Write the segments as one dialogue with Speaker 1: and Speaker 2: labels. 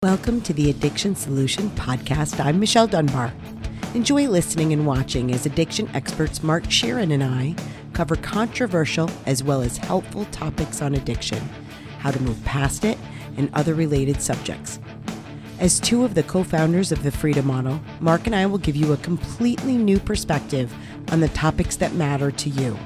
Speaker 1: Welcome to the Addiction Solution Podcast. I'm Michelle Dunbar. Enjoy listening and watching as addiction experts Mark Sheeran and I cover controversial as well as helpful topics on addiction, how to move past it, and other related subjects. As two of the co-founders of the Freedom Model, Mark and I will give you a completely new perspective on the topics that matter to you.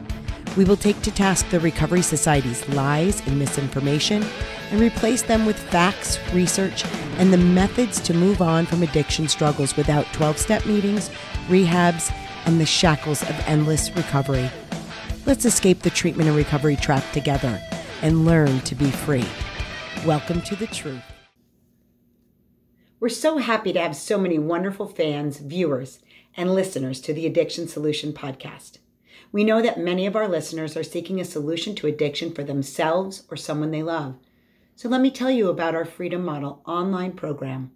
Speaker 1: We will take to task the Recovery Society's lies and misinformation and replace them with facts, research, and the methods to move on from addiction struggles without 12-step meetings, rehabs, and the shackles of endless recovery. Let's escape the treatment and recovery trap together and learn to be free. Welcome to the truth. We're so happy to have so many wonderful fans, viewers, and listeners to the Addiction Solution Podcast. We know that many of our listeners are seeking a solution to addiction for themselves or someone they love. So let me tell you about our Freedom Model online program.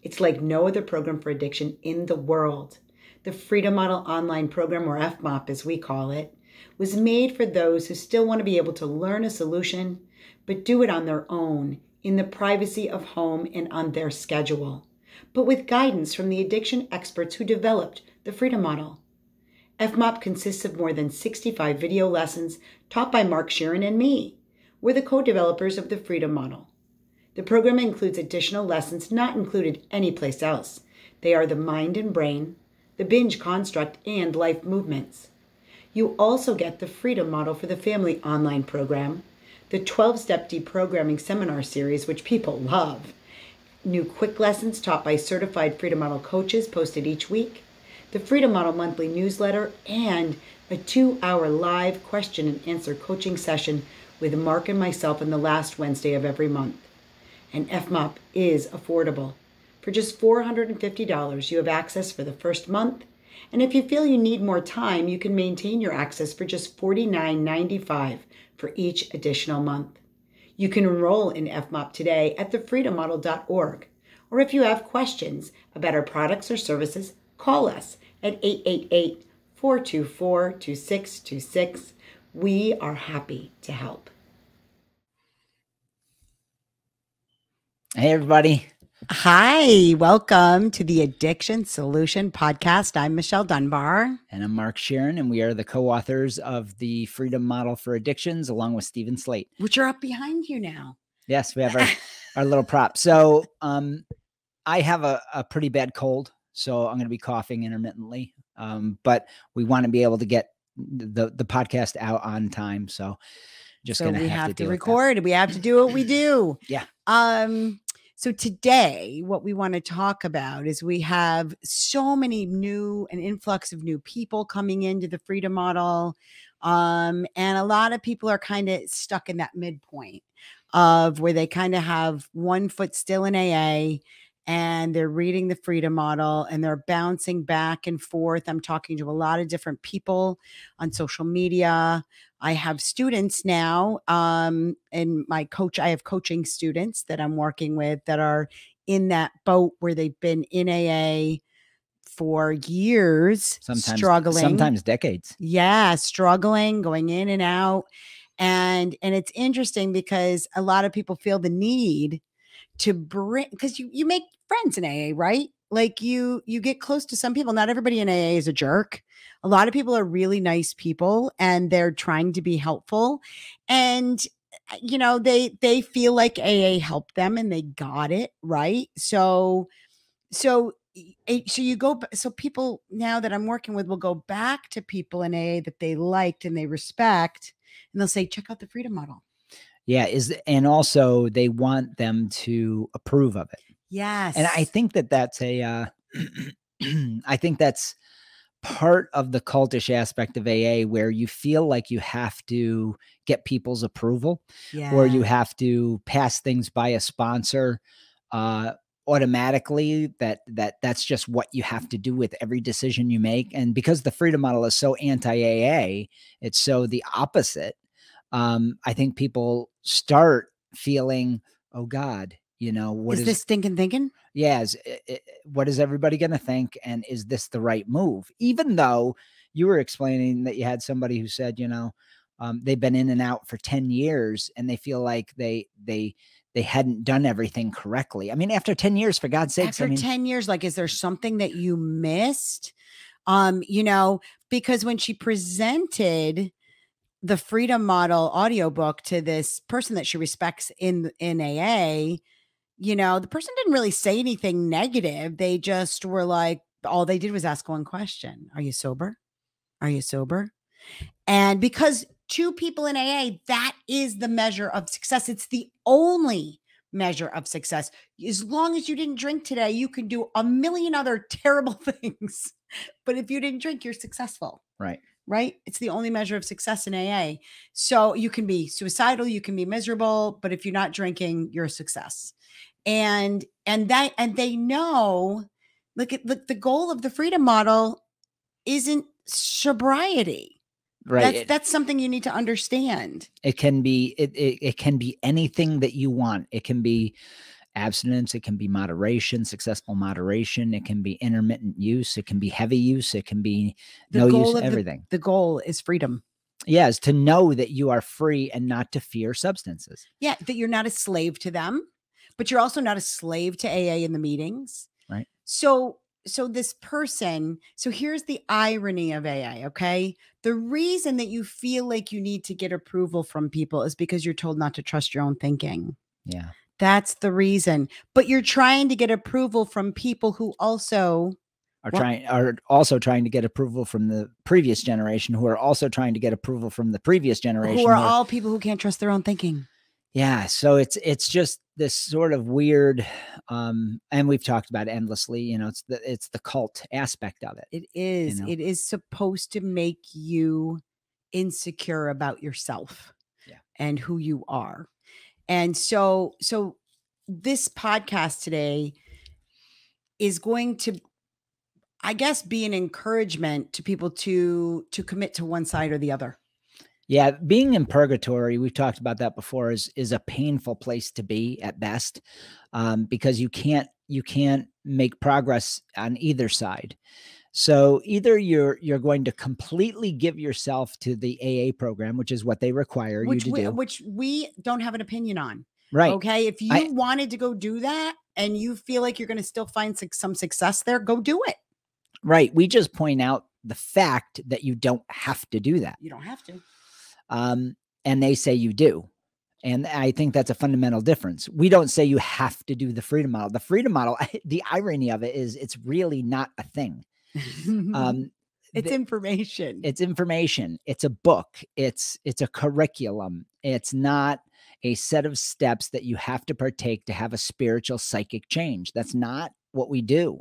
Speaker 1: It's like no other program for addiction in the world. The Freedom Model online program, or FMOP as we call it, was made for those who still want to be able to learn a solution, but do it on their own, in the privacy of home and on their schedule, but with guidance from the addiction experts who developed the Freedom Model. FMOP consists of more than 65 video lessons taught by Mark Sheeran and me. We're the co-developers of the Freedom Model. The program includes additional lessons not included anyplace else. They are the mind and brain, the binge construct, and life movements. You also get the Freedom Model for the Family online program, the 12-step deprogramming seminar series, which people love, new quick lessons taught by certified Freedom Model coaches posted each week, the Freedom Model monthly newsletter, and a 2-hour live question and answer coaching session with Mark and myself on the last Wednesday of every month. And FMOP is affordable. For just $450, you have access for the first month. And if you feel you need more time, you can maintain your access for just $49.95 for each additional month. You can enroll in FMOP today at thefreedommodel.org. Or if you have questions about our products or services, call us at 888-424-2626. We are happy to help.
Speaker 2: Hey, everybody.
Speaker 1: Hi, welcome to the Addiction Solution Podcast. I'm Michelle Dunbar.
Speaker 2: And I'm Mark Sheeran, and we are the co-authors of the Freedom Model for Addictions, along with Stephen Slate.
Speaker 1: Which are up behind you now.
Speaker 2: Yes, we have our little prop. So I have a pretty bad cold, so I'm going to be coughing intermittently. But we want to be able to get the podcast out on time. So just going
Speaker 1: to have to record. We have to do what we do.
Speaker 2: Yeah.
Speaker 1: So today, what we want to talk about is we have so many an influx of new people coming into the Freedom Model. And a lot of people are kind of stuck in that midpoint of where they kind of have one foot still in AA and they're reading the Freedom Model and they're bouncing back and forth. I'm talking to a lot of different people on social media. I have students now, and I have coaching students that I'm working with that are in that boat where they've been in AA for years, struggling.
Speaker 2: Sometimes decades.
Speaker 1: Yeah, struggling, going in and out. And it's interesting because a lot of people feel the need to bring, because you make friends in AA, right? Like you get close to some people. Not everybody in AA is a jerk. A lot of people are really nice people and they're trying to be helpful. And, you know, they feel like AA helped them and they got it, right? So people now that I'm working with will go back to people in AA that they liked and they respect, and they'll say, check out the Freedom Model.
Speaker 2: Yeah. And also they want them to approve of it.
Speaker 1: Yes.
Speaker 2: And I think that's I think that's part of the cultish aspect of AA, where you feel like you have to get people's approval, or you have to pass things by a sponsor automatically, that's just what you have to do with every decision you make. And because the Freedom Model is so anti-AA, it's so the opposite. I think people start feeling, oh God, you know, what
Speaker 1: is this thinking?
Speaker 2: Yes. What is everybody going to think? And is this the right move? Even though you were explaining that you had somebody who said, you know, they've been in and out for 10 years and they feel like they they hadn't done everything correctly. I mean, after 10 years, for God's sakes,
Speaker 1: after 10 years, like, is there something that you missed? You know, because when she presented the Freedom Model audiobook to this person that she respects in AA, you know, the person didn't really say anything negative. They just were like, all they did was ask one question. Are you sober? Are you sober? And because two people in AA, that is the measure of success. It's the only measure of success. As long as you didn't drink today, you can do a million other terrible things. But if you didn't drink, you're successful.
Speaker 2: Right.
Speaker 1: Right? It's the only measure of success in AA. So you can be suicidal, you can be miserable, but if you're not drinking, you're a success. And they know, look, the goal of the Freedom Model isn't sobriety.
Speaker 2: Right.
Speaker 1: That's something you need to understand.
Speaker 2: It can be, it can be anything that you want. It can be abstinence. It can be moderation, successful moderation. It can be intermittent use. It can be heavy use. It can be no use, everything.
Speaker 1: The goal is freedom.
Speaker 2: Yes. To know that you are free and not to fear substances.
Speaker 1: Yeah. That you're not a slave to them, but you're also not a slave to AA in the meetings.
Speaker 2: Right.
Speaker 1: So this person, so here's the irony of AA, okay? The reason that you feel like you need to get approval from people is because you're told not to trust your own thinking.
Speaker 2: Yeah.
Speaker 1: That's the reason. But you're trying to get approval from people who also
Speaker 2: are also trying to get approval from the previous generation, who are also trying to get approval from the previous generation.
Speaker 1: Who are all people who can't trust their own thinking.
Speaker 2: Yeah. So it's just this sort of weird, and we've talked about it endlessly, you know, it's the cult aspect of it.
Speaker 1: It is.
Speaker 2: You know?
Speaker 1: It is supposed to make you insecure about yourself and who you are. And so this podcast today is going to, I guess, be an encouragement to people to commit to one side or the other.
Speaker 2: Yeah. Being in purgatory, we've talked about that before, is a painful place to be at best, because you can't make progress on either side. So either you're going to completely give yourself to the AA program, which is what they require you to do.
Speaker 1: Which we don't have an opinion on.
Speaker 2: Right.
Speaker 1: Okay. If you wanted to go do that and you feel like you're going to still find some success there, go do it.
Speaker 2: Right. We just point out the fact that you don't have to do that.
Speaker 1: You don't have to.
Speaker 2: And they say you do. And I think that's a fundamental difference. We don't say you have to do the Freedom Model. The Freedom Model, the irony of it is it's really not a thing.
Speaker 1: It's information.
Speaker 2: It's information. It's a book. It's a curriculum. It's not a set of steps that you have to partake to have a spiritual psychic change. That's not what we do.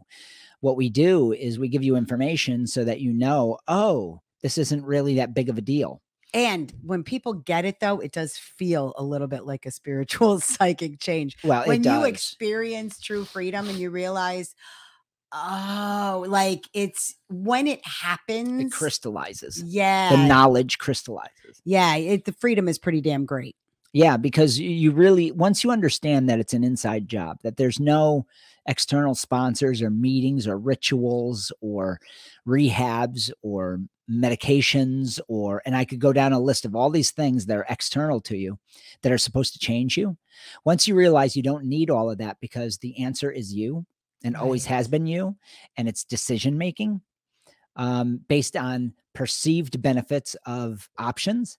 Speaker 2: What we do is we give you information so that you know, oh, this isn't really that big of a deal.
Speaker 1: And when people get it, though, it does feel a little bit like a spiritual psychic change.
Speaker 2: Well,
Speaker 1: when you experience true freedom and you realize, oh, like it's when it happens,
Speaker 2: it crystallizes.
Speaker 1: Yeah.
Speaker 2: The knowledge crystallizes.
Speaker 1: Yeah. The freedom is pretty damn great.
Speaker 2: Yeah. Because you really, once you understand that it's an inside job, that there's no external sponsors or meetings or rituals or rehabs or medications, and I could go down a list of all these things that are external to you that are supposed to change you. Once you realize you don't need all of that because the answer is you and always has been you, and it's decision-making based on perceived benefits of options,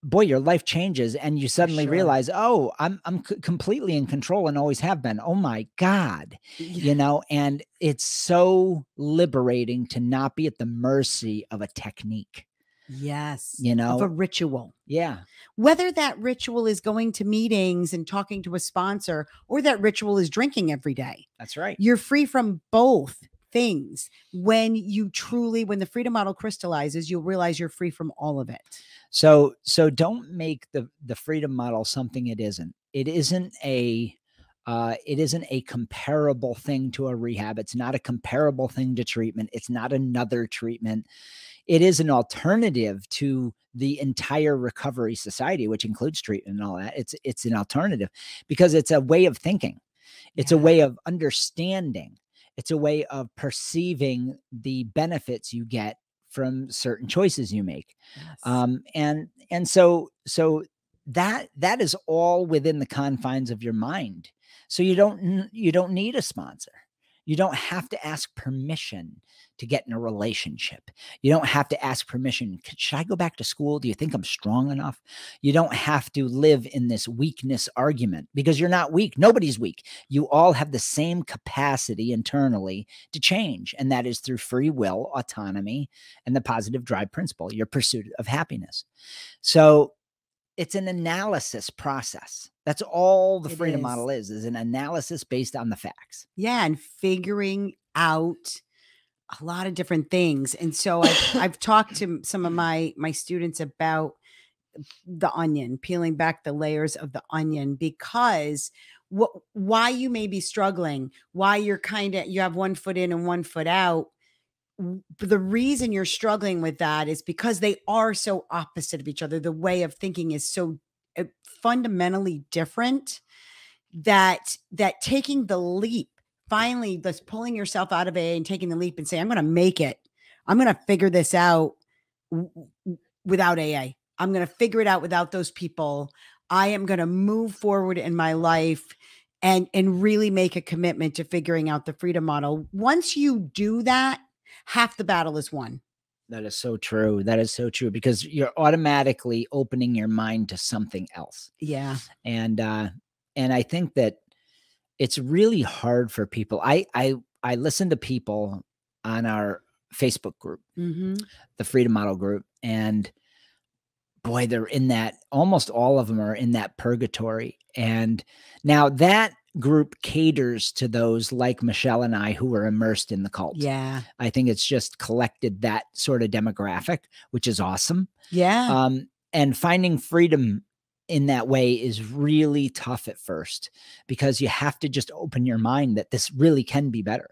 Speaker 2: boy, your life changes and you suddenly realize, oh, I'm completely in control and always have been. Oh my God, you know, and it's so liberating to not be at the mercy of a technique.
Speaker 1: Yes.
Speaker 2: You know,
Speaker 1: of a ritual.
Speaker 2: Yeah.
Speaker 1: Whether that ritual is going to meetings and talking to a sponsor, or that ritual is drinking every day.
Speaker 2: That's right.
Speaker 1: You're free from both things. When the Freedom Model crystallizes, you'll realize you're free from all of it.
Speaker 2: So don't make the Freedom Model something it isn't. It isn't a comparable thing to a rehab. It's not a comparable thing to treatment. It's not another treatment. It is an alternative to the entire recovery society, which includes treatment and all that. It's an alternative because it's a way of thinking. It's a way of understanding. It's a way of perceiving the benefits you get from certain choices you make. Yes. And so that is all within the confines of your mind. So you don't need a sponsor. You don't have to ask permission to get in a relationship. You don't have to ask permission. Should I go back to school? Do you think I'm strong enough? You don't have to live in this weakness argument, because you're not weak. Nobody's weak. You all have the same capacity internally to change. And that is through free will, autonomy, and the positive drive principle, your pursuit of happiness. So it's an analysis process. That's all the Freedom Model is an analysis based on the facts.
Speaker 1: Yeah. And figuring out a lot of different things. And so I've talked to some of my students about the onion, peeling back the layers of the onion, because why you may be struggling, why you have 1 foot in and 1 foot out. The reason you're struggling with that is because they are so opposite of each other. The way of thinking is so fundamentally different that taking the leap, finally, that's pulling yourself out of AA and taking the leap and saying, I'm going to make it. I'm going to figure this out without AA. I'm going to figure it out without those people. I am going to move forward in my life and really make a commitment to figuring out the Freedom Model. Once you do that, half the battle is won.
Speaker 2: That is so true. That is so true, because you're automatically opening your mind to something else.
Speaker 1: Yeah.
Speaker 2: And I think that it's really hard for people. I listen to people on our Facebook group, the Freedom Model group, and boy, they're in that, almost all of them are in that purgatory. And now that group caters to those like Michelle and I who are immersed in the cult.
Speaker 1: Yeah.
Speaker 2: I think it's just collected that sort of demographic, which is awesome.
Speaker 1: Yeah.
Speaker 2: And finding freedom in that way is really tough at first, because you have to just open your mind that this really can be better.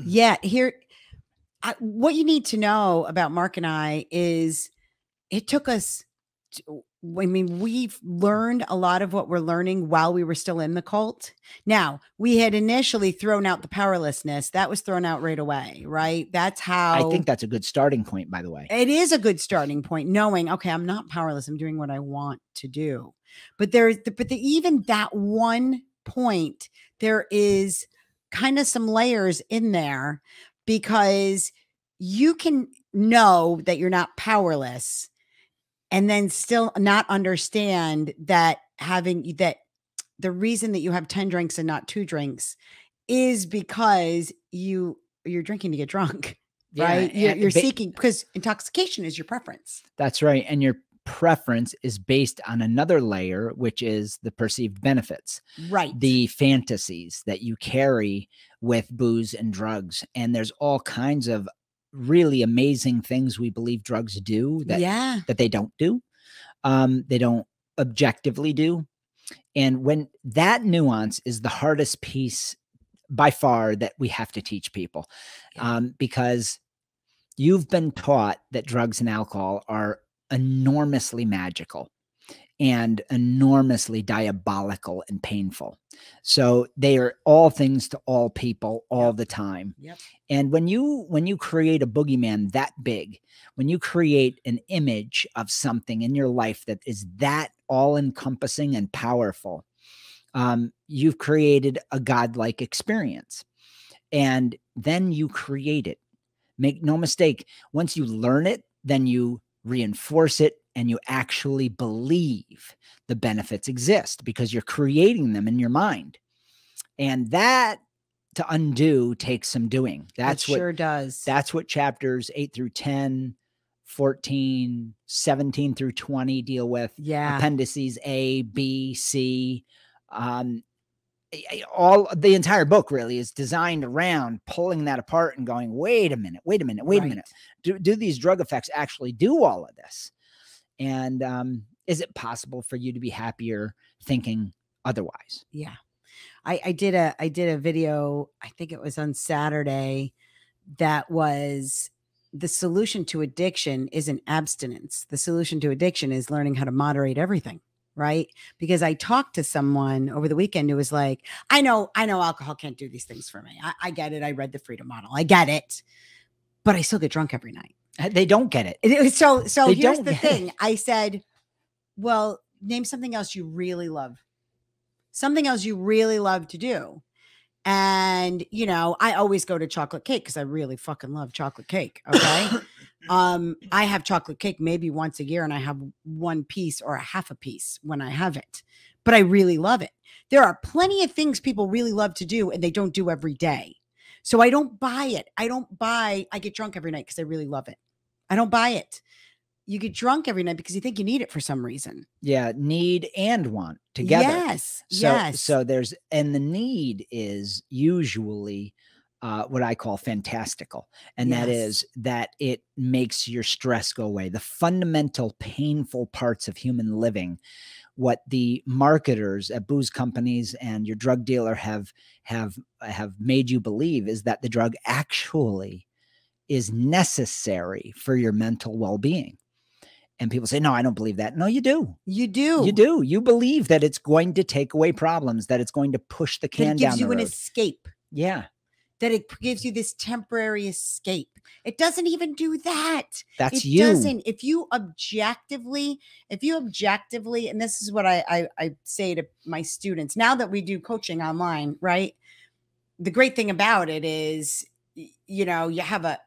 Speaker 1: Yeah. What you need to know about Mark and I is it took us we've learned a lot of what we're learning while we were still in the cult. Now, we had initially thrown out the powerlessness. That was thrown out right away, right? That's how
Speaker 2: I think that's a good starting point, by the way.
Speaker 1: It is a good starting point, knowing, okay, I'm not powerless. I'm doing what I want to do. But even that one point, there is kind of some layers in there, because you can know that you're not powerless and then still not understand that the reason that you have 10 drinks and not 2 drinks is because you're drinking to get drunk, right? You're seeking, because intoxication is your preference.
Speaker 2: That's right. And your preference is based on another layer, which is the perceived benefits,
Speaker 1: right?
Speaker 2: The fantasies that you carry with booze and drugs. And there's all kinds of really amazing things we believe drugs do that they don't do. They don't objectively do. And when that nuance is the hardest piece by far that we have to teach people, because you've been taught that drugs and alcohol are enormously magical and enormously diabolical and painful. So they are all things to all people all the time.
Speaker 1: Yep.
Speaker 2: And when you create a boogeyman that big, when you create an image of something in your life that is that all encompassing and powerful, you've created a godlike experience, and then you create it. Make no mistake. Once you learn it, then you reinforce it, and you actually believe the benefits exist because you're creating them in your mind. And that, to undo, takes some doing. That's what
Speaker 1: sure does.
Speaker 2: That's what chapters 8 through 10, 14, 17 through 20 deal with.
Speaker 1: Yeah.
Speaker 2: Appendices A, B, C. All the entire book really is designed around pulling that apart and going, wait a minute. Do these drug effects actually do all of this? And is it possible for you to be happier thinking otherwise?
Speaker 1: Yeah. I did a video, I think it was on Saturday, that was the solution to addiction isn't abstinence. The solution to addiction is learning how to moderate everything. Right. Because I talked to someone over the weekend who was like, I know alcohol can't do these things for me. I get it. I read the Freedom Model. I get it. But I still get drunk every night.
Speaker 2: They don't get it.
Speaker 1: So here's the thing. I said, Well, name something else you really love. Something else you really love to do. And, you know, I always go to chocolate cake because I really fucking love chocolate cake. Okay. I have chocolate cake maybe once a year, and I have one piece or a half a piece when I have it, but I really love it. There are plenty of things people really love to do and they don't do every day. So I don't buy it. I get drunk every night because I really love it. I don't buy it. You get drunk every night because you think you need it for some reason.
Speaker 2: Yeah. Need and want together.
Speaker 1: Yes.
Speaker 2: So and the need is usually what I call fantastical. And that is that it makes your stress go away. The fundamental painful parts of human living, what the marketers at booze companies and your drug dealer have made you believe is that the drug actually is necessary for your mental well-being. And people say, no, I don't believe that. No, you do.
Speaker 1: You do.
Speaker 2: You do. You believe that it's going to take away problems, that it's going to push the can down the road. It gives you an
Speaker 1: escape.
Speaker 2: Yeah.
Speaker 1: That it gives you this temporary escape. It doesn't even do that.
Speaker 2: That's
Speaker 1: you. It doesn't. If you objectively, and this is what I say to my students, now that we do coaching online, right? The great thing about it is, you know, you have a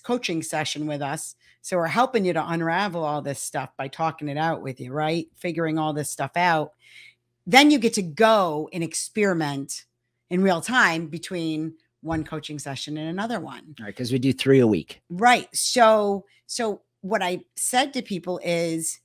Speaker 1: coaching session with us. So we're helping you to unravel all this stuff by talking it out with you, right? Figuring all this stuff out. Then you get to go and experiment in real time between one coaching session and another one.
Speaker 2: All right. Because we do 3 a week.
Speaker 1: Right. So what I said to people is,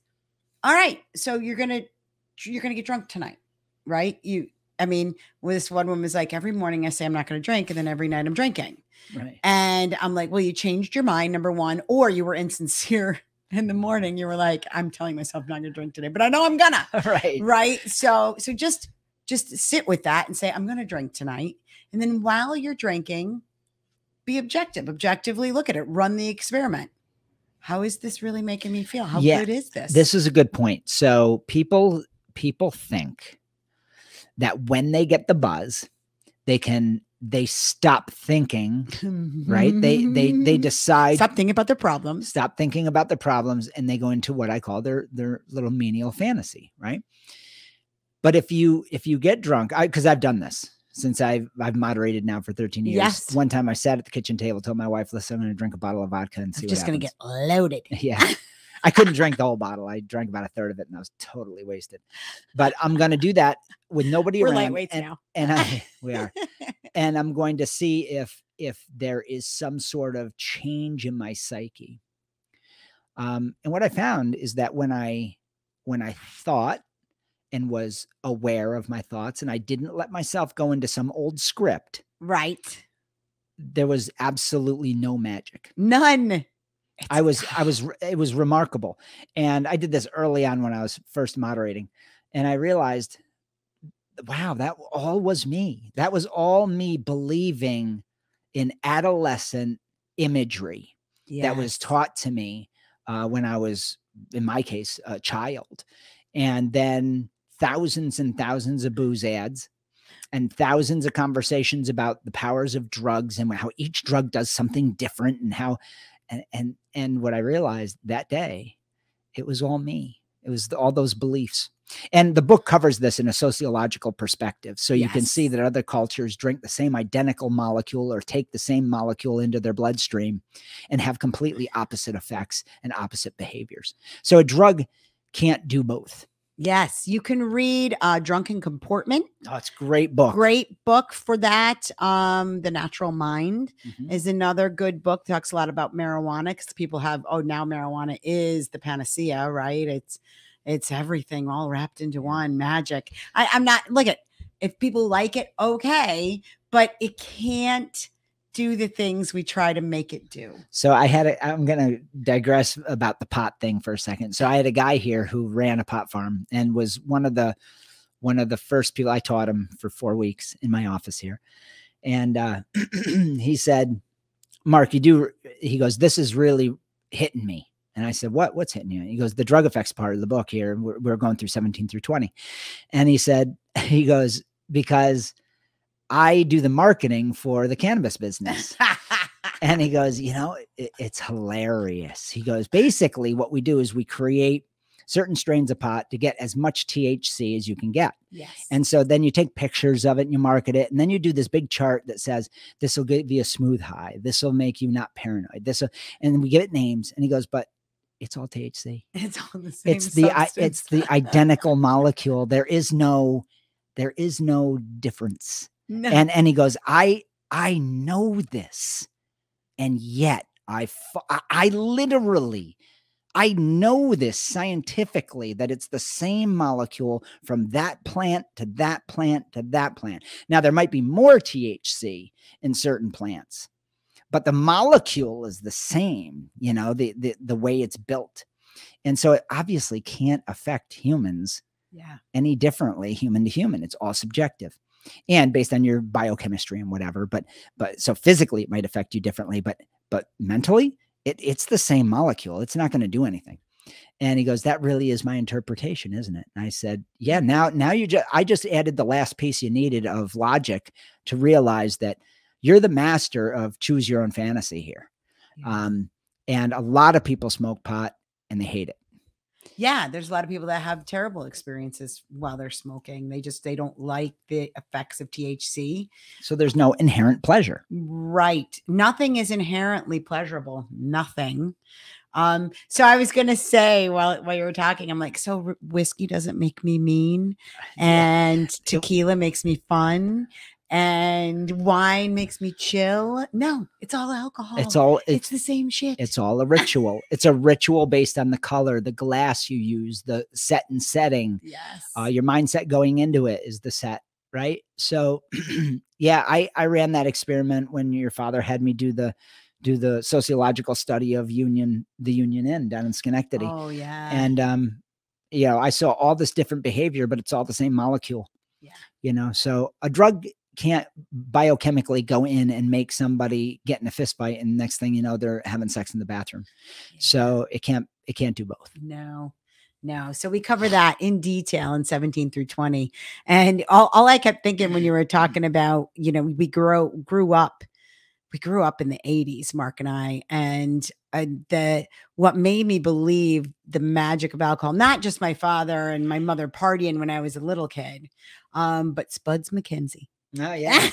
Speaker 1: all right, so you're going to get drunk tonight, right? This one woman was like, every morning I say I'm not going to drink, and then every night I'm drinking.
Speaker 2: Right.
Speaker 1: And I'm like, well, you changed your mind, number one, or you were insincere in the morning. You were like, I'm telling myself I'm not going to drink today, but I know I'm gonna.
Speaker 2: Right.
Speaker 1: Right. So just sit with that and say, I'm going to drink tonight. And then while you're drinking, be objectively look at it, run the experiment. How is this really making me feel? How good is this?
Speaker 2: This is a good point. So people think that when they get the buzz, they stop thinking, right? They decide,
Speaker 1: stop thinking about their problems,
Speaker 2: and they go into what I call their little menial fantasy, right? But if you get drunk, because I've done this since I've moderated now for 13 years.
Speaker 1: Yes.
Speaker 2: One time I sat at the kitchen table, told my wife, listen, I'm going to drink a bottle of vodka and see what happens.
Speaker 1: I'm just going to get loaded.
Speaker 2: Yeah. I couldn't drink the whole bottle. I drank about a third of it and I was totally wasted. But I'm going to do that with nobody around.
Speaker 1: We're lightweights now.
Speaker 2: We are. And I'm going to see if there is some sort of change in my psyche. And what I found is that when I thought and was aware of my thoughts, and I didn't let myself go into some old script.
Speaker 1: Right.
Speaker 2: There was absolutely no magic.
Speaker 1: None.
Speaker 2: It was remarkable. And I did this early on when I was first moderating, and I realized, wow, that all was me. That was all me believing in adolescent imagery that was taught to me when I was, in my case, a child. And then thousands and thousands of booze ads and thousands of conversations about the powers of drugs and how each drug does something different, and how, and what I realized that day, it was all me. It was all those beliefs. And the book covers this in a sociological perspective. So you can see that other cultures drink the same identical molecule or take the same molecule into their bloodstream and have completely opposite effects and opposite behaviors. So a drug can't do both.
Speaker 1: Yes, you can read Drunken Comportment.
Speaker 2: Oh, it's a great book.
Speaker 1: Great book for that. The Natural Mind is another good book. Talks a lot about marijuana, because people have, now marijuana is the panacea, right? It's everything all wrapped into one, magic. I'm not, look at, if people like it, okay, but it can't do the things we try to make it do.
Speaker 2: So I'm going to digress about the pot thing for a second. So I had a guy here who ran a pot farm and was one of the first people. I taught him for 4 weeks in my office here. And he said, Mark, he goes, this is really hitting me. And I said, what's hitting you? He goes, the drug effects part of the book here. We're going through 17 through 20. And he goes, because I do the marketing for the cannabis business. And he goes, it's hilarious. He goes, basically what we do is we create certain strains of pot to get as much THC as you can get.
Speaker 1: Yes.
Speaker 2: And so then you take pictures of it and you market it. And then you do this big chart that says, this will give you a smooth high. This will make you not paranoid. And we give it names. And he goes, but it's all THC.
Speaker 1: It's all the same.
Speaker 2: It's the identical molecule. There is no difference.
Speaker 1: No.
Speaker 2: And he goes, I know this. And yet I literally know this scientifically, that it's the same molecule from that plant to that plant to that plant. Now, there might be more THC in certain plants, but the molecule is the same, you know, the way it's built. And so it obviously can't affect humans any differently, human to human. It's all subjective and based on your biochemistry and whatever. But so physically it might affect you differently, but mentally it's the same molecule. It's not going to do anything. And he goes, that really is my interpretation, isn't it? And I said, yeah, now I just added the last piece you needed of logic to realize that you're the master of choose your own fantasy here.
Speaker 1: Yeah.
Speaker 2: And a lot of people smoke pot and they hate it.
Speaker 1: Yeah. There's a lot of people that have terrible experiences while they're smoking. They don't like the effects of THC.
Speaker 2: So there's no inherent pleasure.
Speaker 1: Right. Nothing is inherently pleasurable. Nothing. So I was going to say while you were talking, I'm like, so whiskey doesn't make me mean and tequila makes me fun. And wine makes me chill. No, it's all alcohol. It's the same shit.
Speaker 2: It's all a ritual. It's a ritual based on the color, the glass you use, the set and setting.
Speaker 1: Yes.
Speaker 2: Your mindset going into it is the set, right? So yeah, I ran that experiment when your father had me do the sociological study of the Union Inn down in Schenectady.
Speaker 1: Oh yeah.
Speaker 2: And you know, I saw all this different behavior, but it's all the same molecule.
Speaker 1: Yeah.
Speaker 2: You know, so a drug can't biochemically go in and make somebody get in a fist fight, and next thing you know, they're having sex in the bathroom. Yeah. So it can't do both.
Speaker 1: No. So we cover that in detail in 17 through 20. And all I kept thinking when you were talking about, you know, we grew up in the 80s, Mark and I, and what made me believe the magic of alcohol, not just my father and my mother partying when I was a little kid, but Spuds MacKenzie.
Speaker 2: Oh yeah.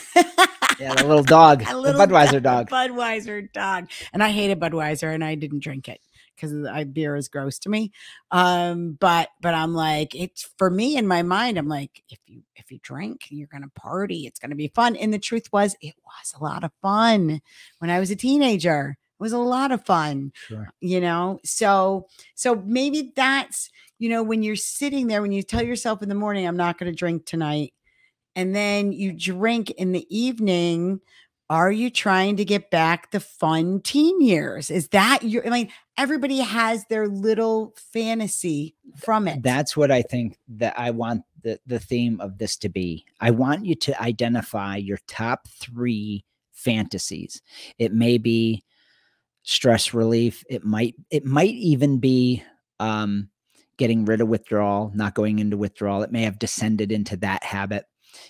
Speaker 2: Yeah, the little dog, the Budweiser dog.
Speaker 1: Budweiser dog. And I hated Budweiser and I didn't drink it because beer is gross to me. But I'm like, it's for me in my mind, I'm like, if you drink, you're going to party. It's going to be fun. And the truth was, it was a lot of fun when I was a teenager. It was a lot of fun,
Speaker 2: sure.
Speaker 1: You know? So maybe that's, you know, when you're sitting there, when you tell yourself in the morning, I'm not going to drink tonight. And then you drink in the evening. Are you trying to get back the fun teen years? Is that everybody has their little fantasy from it.
Speaker 2: That's what I think that I want the theme of this to be. I want you to identify your top 3 fantasies. It may be stress relief. It might even be getting rid of withdrawal, not going into withdrawal. It may have descended into that habit.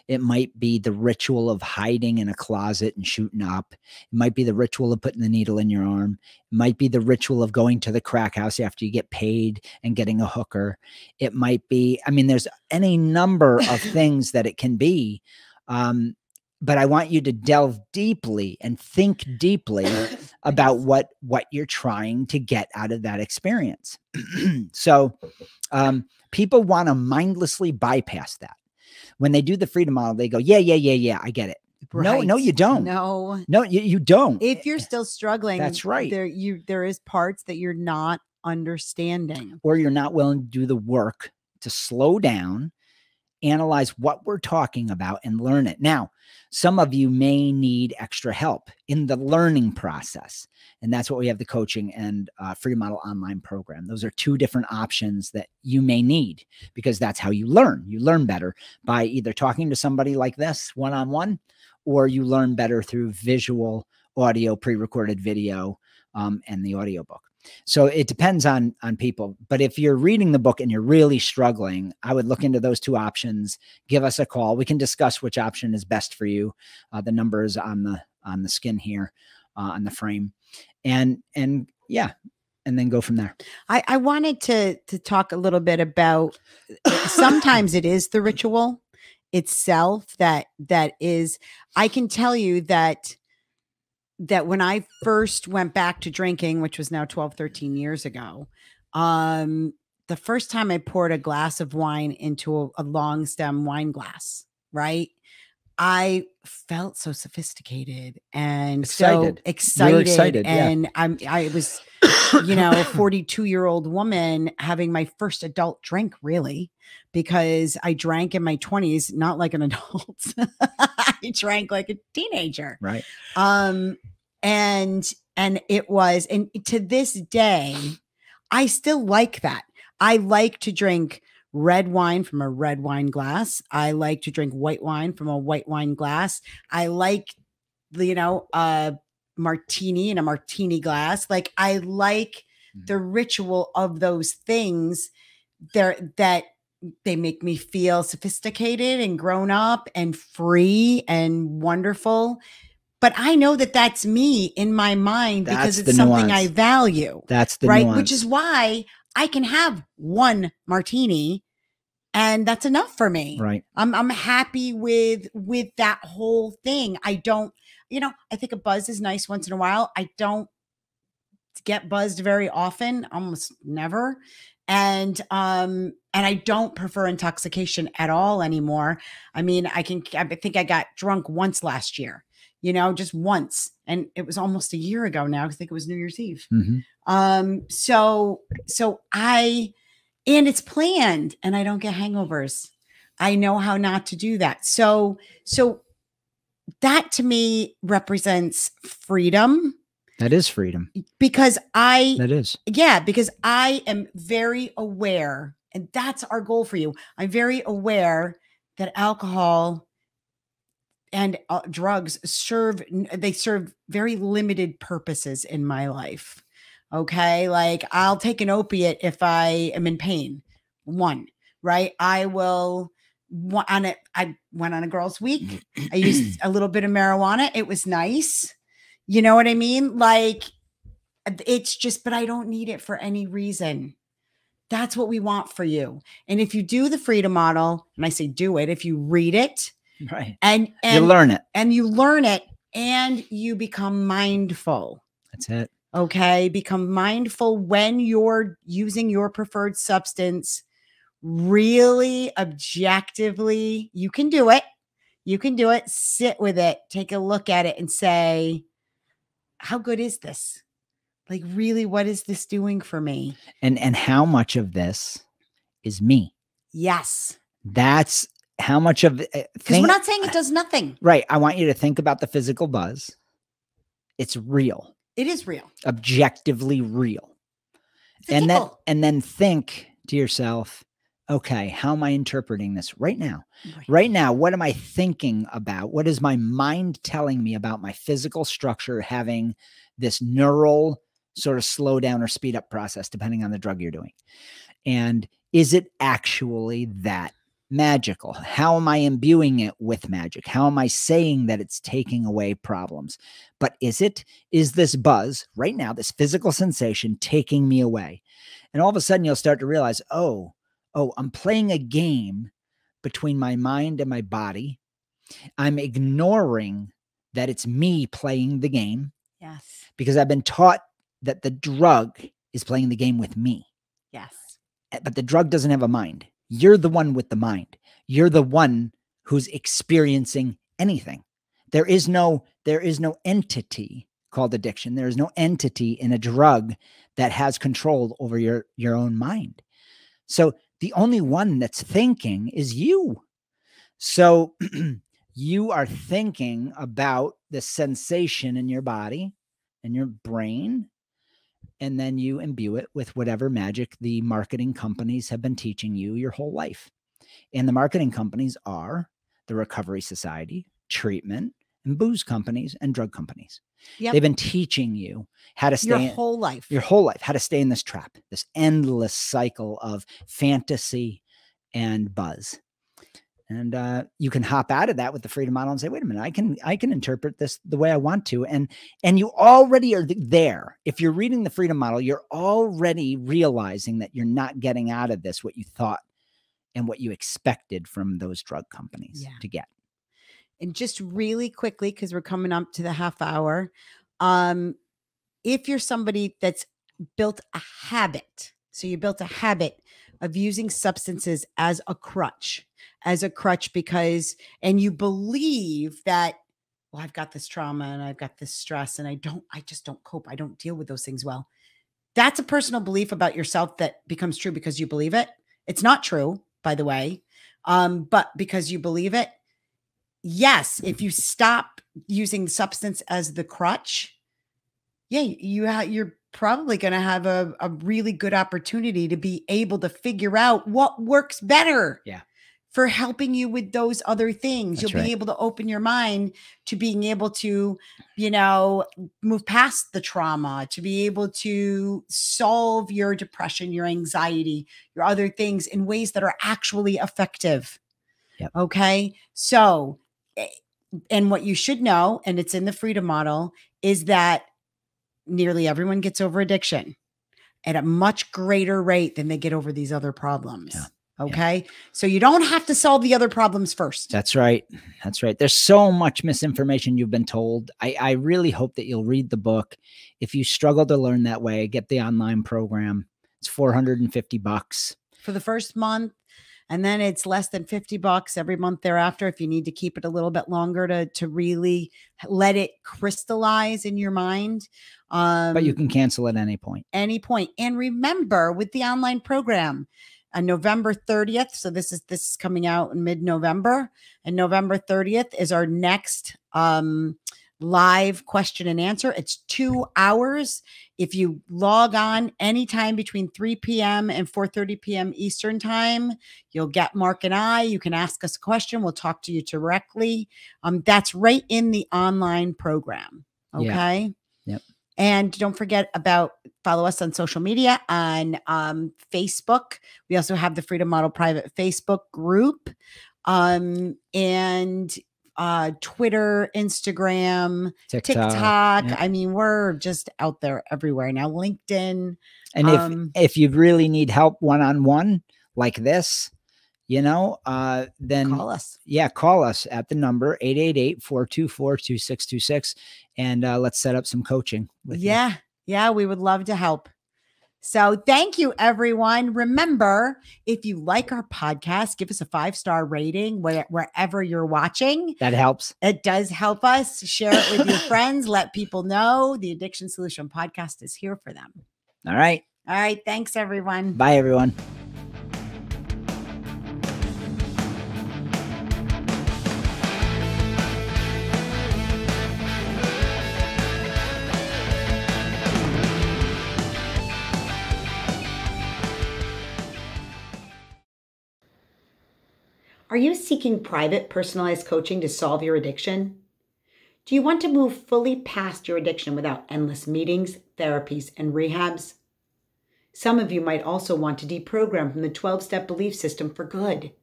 Speaker 2: It might be the ritual of hiding in a closet and shooting up. It might be the ritual of putting the needle in your arm. It might be the ritual of going to the crack house after you get paid and getting a hooker. It might be, I mean, there's any number of things that it can be. But I want you to delve deeply and think deeply about what you're trying to get out of that experience. So people want to mindlessly bypass that. When they do the freedom model, they go, yeah, I get it. Right. No, you don't.
Speaker 1: No,
Speaker 2: you don't.
Speaker 1: If you're still struggling,
Speaker 2: that's right.
Speaker 1: There is parts that you're not understanding,
Speaker 2: or you're not willing to do the work to slow down, analyze what we're talking about, and learn it. Now, some of you may need extra help in the learning process. And that's what we have, the coaching and Freedom Model online program. Those are 2 different options that you may need, because that's how you learn. You learn better by either talking to somebody like this one-on-one, or you learn better through visual, audio, pre-recorded video, and the audiobook. So it depends on people. But if you're reading the book and you're really struggling, I would look into those 2 options. Give us a call. We can discuss which option is best for you. The number is on the skin here, on the frame. And yeah, and then go from there.
Speaker 1: I wanted to talk a little bit about, sometimes it is the ritual itself that is, I can tell you that when I first went back to drinking, which was now 12, 13 years ago, the first time I poured a glass of wine into a long stem wine glass, right? I felt so sophisticated and
Speaker 2: excited.
Speaker 1: So excited.
Speaker 2: You were excited,
Speaker 1: and I was, a 42-year-old woman having my first adult drink, really, because I drank in my 20s, not like an adult. I drank like a teenager.
Speaker 2: Right.
Speaker 1: And it was, and to this day, I still like that. I like to drink red wine from a red wine glass. I like to drink white wine from a white wine glass. I like, martini in a martini glass. Like, I like the ritual of those things there, that they make me feel sophisticated and grown up and free and wonderful. But I know that that's me in my mind, because it's something I value.
Speaker 2: That's the
Speaker 1: right,
Speaker 2: nuance.
Speaker 1: Which is why I can have one martini and that's enough for me.
Speaker 2: Right.
Speaker 1: I'm happy with that whole thing. I don't, I think a buzz is nice once in a while. I don't get buzzed very often, almost never. And I don't prefer intoxication at all anymore. I mean, I think I got drunk once last year, just once. And it was almost a year ago now. I think it was New Year's Eve.
Speaker 2: Mm-hmm.
Speaker 1: So and it's planned and I don't get hangovers. I know how not to do that. So that to me represents freedom.
Speaker 2: That is freedom.
Speaker 1: Because
Speaker 2: because
Speaker 1: I am very aware, and that's our goal for you. I'm very aware that alcohol and drugs serve very limited purposes in my life. Okay. Like, I'll take an opiate if I am in pain. One, right? I went on a girls' week. I used a little bit of marijuana. It was nice. You know what I mean? Like, it's just, but I don't need it for any reason. That's what we want for you. And if you do the Freedom Model, and I say do it, if you read it,
Speaker 2: right,
Speaker 1: and
Speaker 2: you learn it,
Speaker 1: and you become mindful.
Speaker 2: That's it.
Speaker 1: Okay. Become mindful when you're using your preferred substance, really objectively. You can do it. Sit with it, take a look at it and say, how good is this? Like, really, what is this doing for me?
Speaker 2: And how much of this is me?
Speaker 1: Yes.
Speaker 2: That's how much of it.
Speaker 1: Because we're not saying it does nothing.
Speaker 2: Right. I want you to think about the physical buzz. It's real.
Speaker 1: It is real.
Speaker 2: Objectively real. And then think to yourself, okay, how am I interpreting this right now? Right now, what am I thinking about? What is my mind telling me about my physical structure having this neural sort of slow down or speed up process, depending on the drug you're doing? And is it actually that magical? How am I imbuing it with magic? How am I saying that it's taking away problems? But is this buzz right now, this physical sensation, taking me away? And all of a sudden you'll start to realize, oh, I'm playing a game between my mind and my body. I'm ignoring that it's me playing the game.
Speaker 1: Yes.
Speaker 2: Because I've been taught that the drug is playing the game with me.
Speaker 1: Yes.
Speaker 2: But the drug doesn't have a mind. You're the one with the mind. You're the one who's experiencing anything. There is no entity called addiction. There is no entity in a drug that has control over your own mind. So the only one that's thinking is you. So you are thinking about the sensation in your body and your brain, and then you imbue it with whatever magic the marketing companies have been teaching you your whole life. And the marketing companies are the Recovery Society, treatment, and booze companies and drug companies. Yep. They've been teaching you how to stay
Speaker 1: your whole life,
Speaker 2: how to stay in this trap, this endless cycle of fantasy and buzz. And you can hop out of that with the freedom model and say, wait a minute, I can interpret this the way I want to. And you already are there. If you're reading the freedom model, you're already realizing that you're not getting out of this what you thought and what you expected from those drug companies to get.
Speaker 1: And just really quickly, because we're coming up to the half hour, if you're somebody that's built a habit, so you built a habit of using substances as a crutch because, and you believe that, well, I've got this trauma and I've got this stress and I just don't cope. I don't deal with those things well. That's a personal belief about yourself that becomes true because you believe it. It's not true, by the way, but because you believe it. Yes, if you stop using the substance as the crutch, you're probably going to have a really good opportunity to be able to figure out what works better for helping you with those other things. You'll be able to open your mind to being able to, move past the trauma, to be able to solve your depression, your anxiety, your other things in ways that are actually effective.
Speaker 2: Yep.
Speaker 1: Okay. So, and what you should know, and it's in the freedom model, is that nearly everyone gets over addiction at a much greater rate than they get over these other problems.
Speaker 2: Yeah.
Speaker 1: Okay. Yeah. So you don't have to solve the other problems first.
Speaker 2: That's right. That's right. There's so much misinformation you've been told. I really hope that you'll read the book. If you struggle to learn that way, get the online program. It's $450
Speaker 1: for the first month. And then it's less than $50 every month thereafter if you need to keep it a little bit longer to really let it crystallize in your mind.
Speaker 2: But you can cancel at any point.
Speaker 1: Any point. And remember, with the online program, on November 30th, so this is coming out in mid-November, and November 30th is our next live question and answer. It's 2 hours. If you log on anytime between 3 p.m. and 4:30 p.m. Eastern time, you'll get Mark and I. You can ask us a question. We'll talk to you directly. That's right in the online program. Okay.
Speaker 2: Yep.
Speaker 1: And don't forget follow us on social media on Facebook. We also have the Freedom Model private Facebook group, and Twitter, Instagram, TikTok. Yep. I mean, we're just out there everywhere now. LinkedIn.
Speaker 2: And if you really need help one-on-one like this, then
Speaker 1: call us.
Speaker 2: Yeah, call us at the number 888-424-2626, and let's set up some coaching with you.
Speaker 1: Yeah, we would love to help. So thank you, everyone. Remember, if you like our podcast, give us a 5-star rating wherever you're watching.
Speaker 2: That helps.
Speaker 1: It does help us. Share it with your friends. Let people know the Addiction Solution Podcast is here for them.
Speaker 2: All right.
Speaker 1: Thanks, everyone.
Speaker 2: Bye, everyone.
Speaker 1: Are you seeking private, personalized coaching to solve your addiction? Do you want to move fully past your addiction without endless meetings, therapies, and rehabs? Some of you might also want to deprogram from the 12-step belief system for good.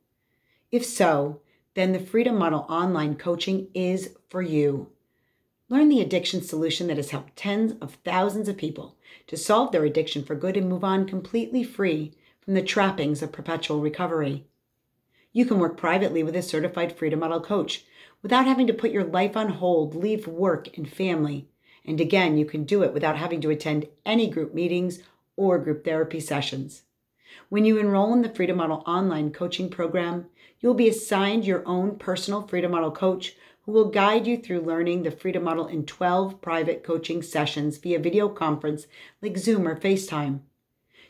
Speaker 1: If so, then the Freedom Model online coaching is for you. Learn the addiction solution that has helped tens of thousands of people to solve their addiction for good and move on completely free from the trappings of perpetual recovery. You can work privately with a certified Freedom Model coach without having to put your life on hold, leave work and family. And again, you can do it without having to attend any group meetings or group therapy sessions. When you enroll in the Freedom Model online coaching program, you'll be assigned your own personal Freedom Model coach who will guide you through learning the Freedom Model in 12 private coaching sessions via video conference like Zoom or FaceTime.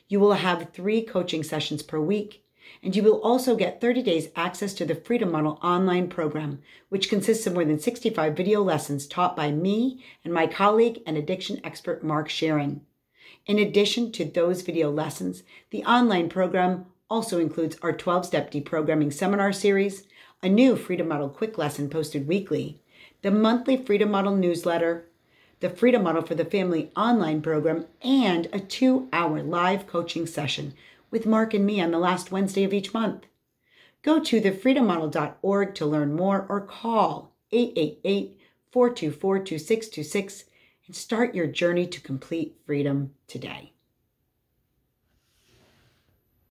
Speaker 1: You will have 3 coaching sessions per week. And you will also get 30 days access to the Freedom Model online program, which consists of more than 65 video lessons taught by me and my colleague and addiction expert, Mark Sharon. In addition to those video lessons, the online program also includes our 12-step deprogramming seminar series, a new Freedom Model quick lesson posted weekly, the monthly Freedom Model newsletter, the Freedom Model for the Family online program, and a 2-hour live coaching session with Mark and me on the last Wednesday of each month. Go to thefreedommodel.org to learn more or call 888-424-2626 and start your journey to complete freedom today.